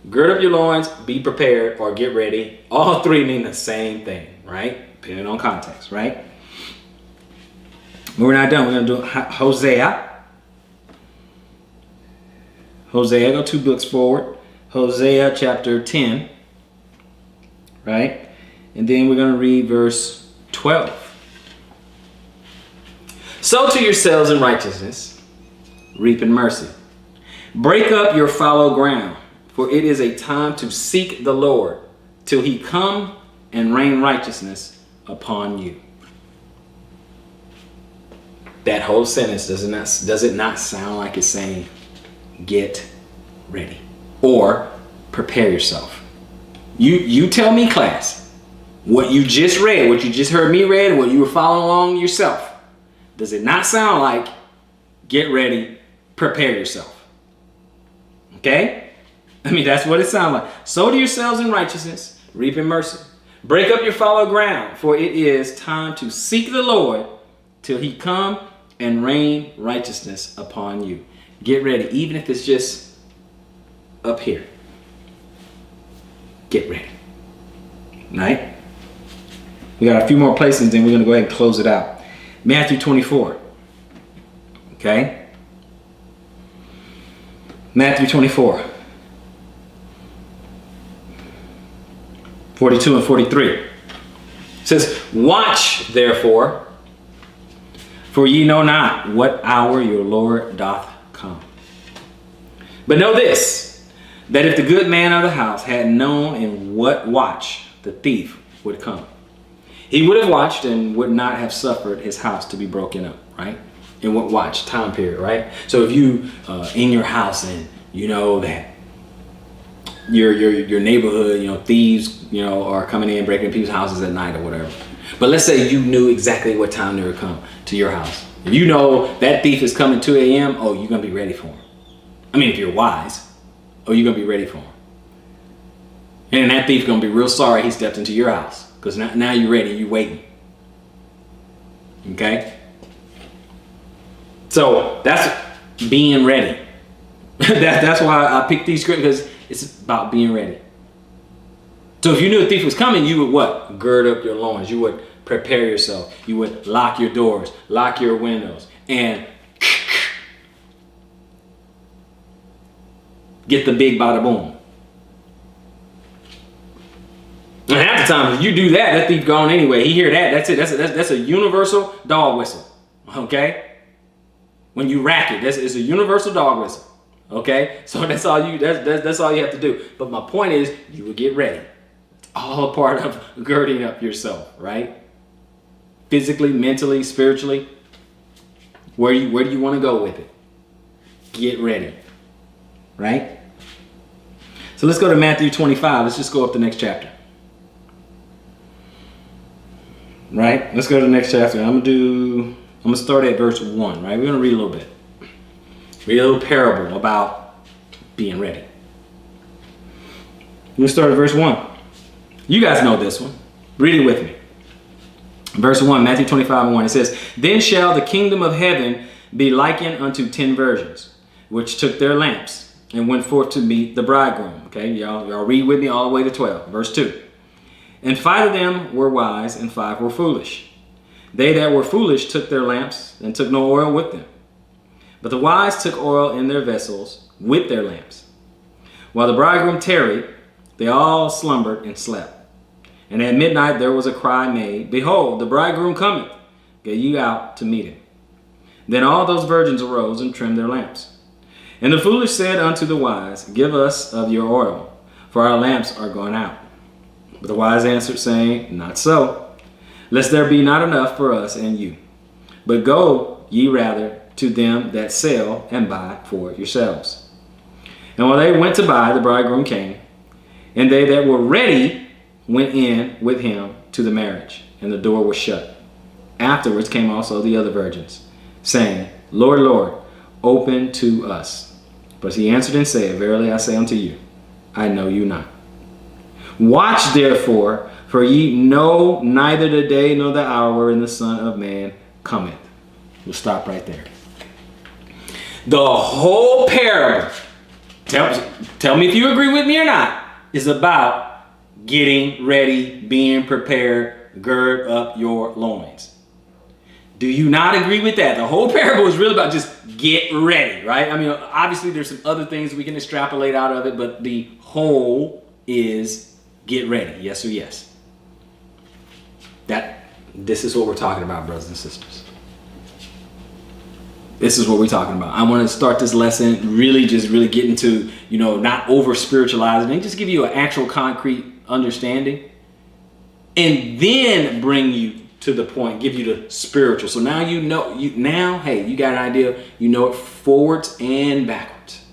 Gird up your loins, be prepared, or get ready. All three mean the same thing, right? Depending on context, right? But we're not done. We're going to do Hosea. Hosea, go 2 books forward. Hosea chapter 10. Right? And then we're going to read verse 12. Sow to yourselves in righteousness, reap in mercy. Break up your fallow ground, for it is a time to seek the Lord, till he come and rain righteousness upon you. That whole sentence, does it not sound like it's saying, get ready or prepare yourself? You tell me, class, what you just read, what you just heard me read, what you were following along yourself. Does it not sound like get ready, prepare yourself? Okay? I mean, that's what it sounds like. Sow to yourselves in righteousness, reap in mercy. Break up your fallow ground, for it is time to seek the Lord till he come and rain righteousness upon you. Get ready, even if it's just up here. Get ready. Right? We got a few more places, then we're going to go ahead and close it out. Matthew 24. Okay? Matthew 24. 42 and 43. It says, watch therefore, for ye know not what hour your Lord doth come. But know this, that if the good man of the house had known in what watch the thief would come, he would have watched and would not have suffered his house to be broken up, right? In what watch? Time period, right? So if you in your house and you know that your neighborhood, thieves, are coming in, breaking people's houses at night or whatever. But let's say you knew exactly what time they would come to your house. If you know that thief is coming 2 a.m., oh, you're going to be ready for him. I mean, if you're wise, oh, you're going to be ready for him. And that thief's going to be real sorry he stepped into your house. Because now you're ready, you're waiting. Okay? So that's being ready. That's why I picked these scriptures, because it's about being ready. So if you knew a thief was coming, you would what? Gird up your loins. You would prepare yourself. You would lock your doors, lock your windows, and get the big bada boom. And half the time, if you do that, that thief gone anyway. He hear that. That's it. That's a universal dog whistle. Okay? When you rack it, it's a universal dog whistle. Okay? So that's all you have to do. But my point is, you will get ready. It's all a part of girding up yourself, right? Physically, mentally, spiritually. Where do you want to go with it? Get ready. Right? So let's go to Matthew 25. Let's just go up the next chapter. Right? Let's go to the next chapter. I'm gonna start at verse 1, right? We're gonna read a little bit. Read a little parable about being ready. We're gonna start at verse 1. You guys know this one. Read it with me. Verse 1, Matthew 25 and 1. It says, then shall the kingdom of heaven be likened unto 10 virgins, which took their lamps and went forth to meet the bridegroom. Okay, y'all read with me all the way to 12. Verse 2. And 5 of them were wise, and 5 were foolish. They that were foolish took their lamps, and took no oil with them. But the wise took oil in their vessels with their lamps. While the bridegroom tarried, they all slumbered and slept. And at midnight there was a cry made, behold, the bridegroom cometh, get ye out to meet him. Then all those virgins arose and trimmed their lamps. And the foolish said unto the wise, give us of your oil, for our lamps are gone out. But the wise answered, saying, not so, lest there be not enough for us and you. But go ye rather to them that sell and buy for yourselves. And while they went to buy, the bridegroom came, and they that were ready went in with him to the marriage, and the door was shut. Afterwards came also the other virgins, saying, Lord, Lord, open to us. But he answered and said, verily I say unto you, I know you not. Watch therefore, for ye know neither the day nor the hour wherein the Son of Man cometh. We'll stop right there. The whole parable, tell me if you agree with me or not, is about getting ready, being prepared, gird up your loins. Do you not agree with that? The whole parable is really about just get ready, right? I mean, obviously there's some other things we can extrapolate out of it, but the whole is get ready, yes or yes. This is what we're talking about, brothers and sisters. This is what we're talking about. I want to start this lesson really get into, not over spiritualizing and just give you an actual concrete understanding, and then bring you to the point, give you the spiritual. So now you got an idea, it forwards and backwards.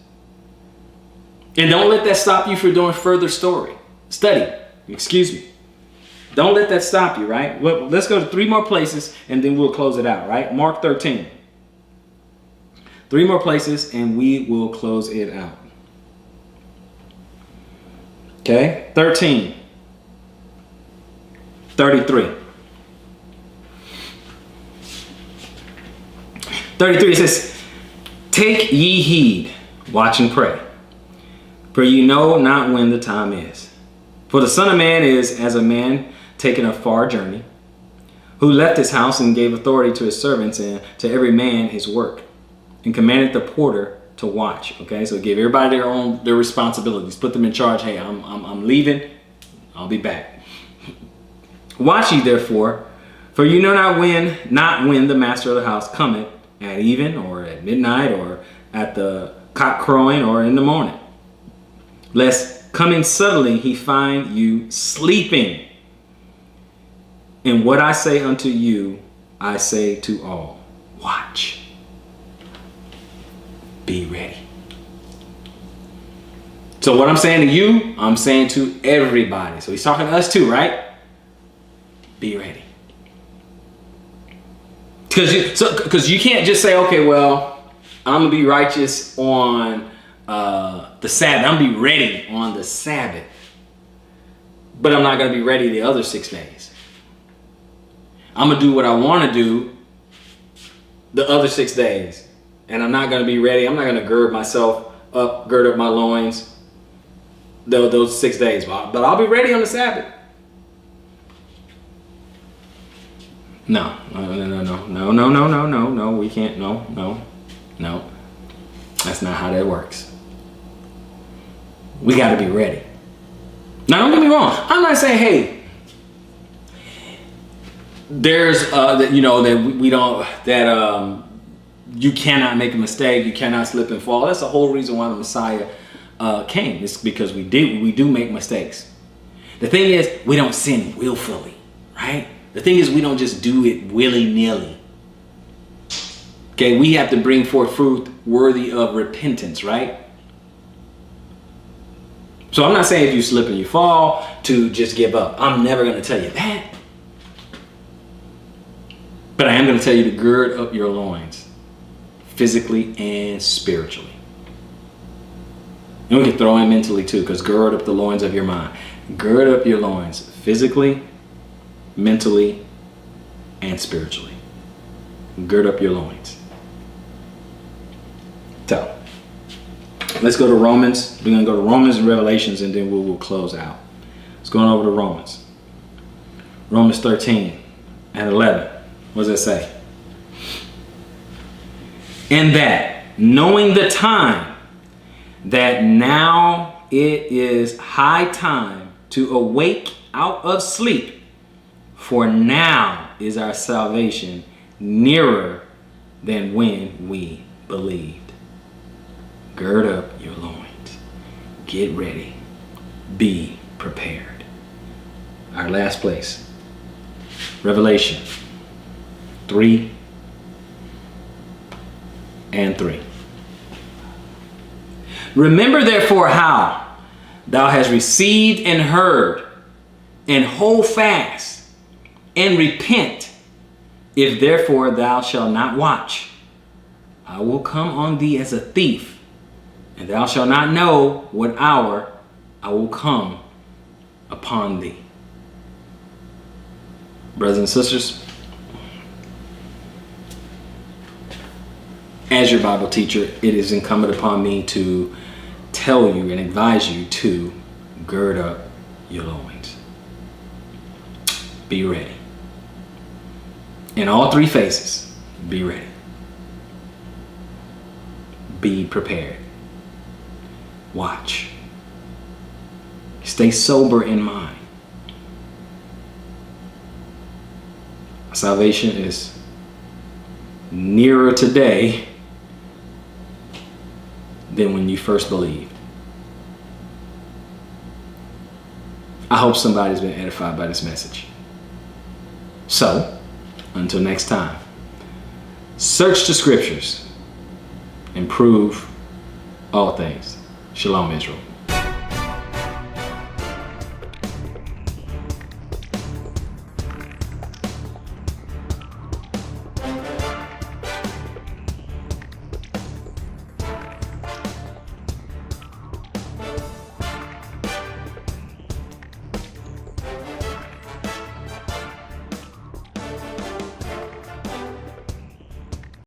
And don't let that stop you from doing further study. Excuse me. Don't let that stop you, right? Well, let's go to 3 more places and then we'll close it out, right? Mark 13. 3 more places and we will close it out. Okay, 13. 33. 33 says, "Take ye heed, watch and pray, for ye know not when the time is. For the Son of Man is as a man taking a far journey, who left his house and gave authority to his servants and to every man his work, and commanded the porter to watch." Okay, so give everybody their responsibilities. Put them in charge. Hey, I'm leaving. I'll be back. "Watch ye therefore, for you know not when the master of the house cometh, at even or at midnight or at the cock crowing or in the morning, lest coming suddenly he find you sleeping. And what I say unto you, I say to all, watch." Be ready. So what I'm saying to you, I'm saying to everybody. So he's talking to us too, right? Be ready. Because you can't just say, okay, well, I'm going to be righteous on the Sabbath. I'm going to be ready on the Sabbath. But I'm not going to be ready the other 6 days. I'm going to do what I want to do the other 6 days. And I'm not going to be ready. I'm not going to gird myself up, gird up my loins those 6 days. But I'll be ready on the Sabbath. No, we can't, no. That's not how that works. We got to be ready. Now, don't get me wrong. I'm not saying, hey, there's, that you cannot make a mistake, you cannot slip and fall. That's the whole reason why the Messiah came. It's because we do make mistakes. The thing is, we don't sin willfully, right? The thing is, we don't just do it willy-nilly. Okay, we have to bring forth fruit worthy of repentance, right? So I'm not saying if you slip and you fall to just give up. I'm never going to tell you that. But I am going to tell you to gird up your loins, physically and spiritually. And we can throw in mentally too, because gird up the loins of your mind. Gird up your loins physically, mentally, and spiritually. Gird up your loins. So, let's go to Romans. We're going to go to Romans and Revelations, and then we'll close out. Let's go on over to Romans. Romans 13 and 11. What does it say? "And that, knowing the time, that now it is high time to awake out of sleep, for now is our salvation nearer than when we believed." Gird up your loins. Get ready. Be prepared. Our last place. Revelation 3 and 3. "Remember therefore how thou hast received and heard, and hold fast, and repent. If therefore thou shalt not watch, I will come on thee as a thief, and thou shalt not know what hour I will come upon thee." Brothers and sisters, as your Bible teacher, it is incumbent upon me to tell you and advise you to gird up your loins. Be ready. In all 3 phases, be ready. Be prepared. Watch. Stay sober in mind. Salvation is nearer today than when you first believed. I hope somebody's been edified by this message. So, until next time, search the scriptures and prove all things. Shalom, Israel.